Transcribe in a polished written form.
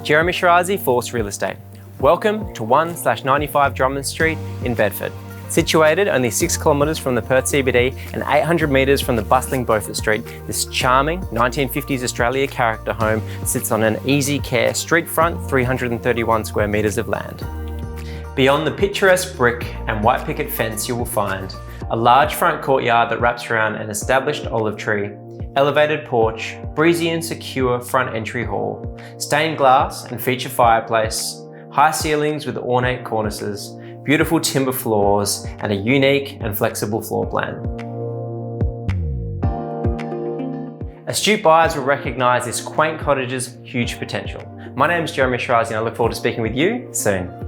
Jeremy Shirazi, Force Real Estate. Welcome to 1/95 Drummond Street in Bedford. Situated only 6 kilometres from the Perth CBD and 800 metres from the bustling Beaufort Street, this charming 1950s Australia character home sits on an easy care street front 331 square metres of land. Beyond the picturesque brick and white picket fence you will find a large front courtyard that wraps around an established olive tree, elevated porch, breezy and secure front entry hall, stained glass and feature fireplace, high ceilings with ornate cornices, beautiful timber floors, and a unique and flexible floor plan. Astute buyers will recognise this quaint cottage's huge potential. My name is Jeremy Shirazi and I look forward to speaking with you soon.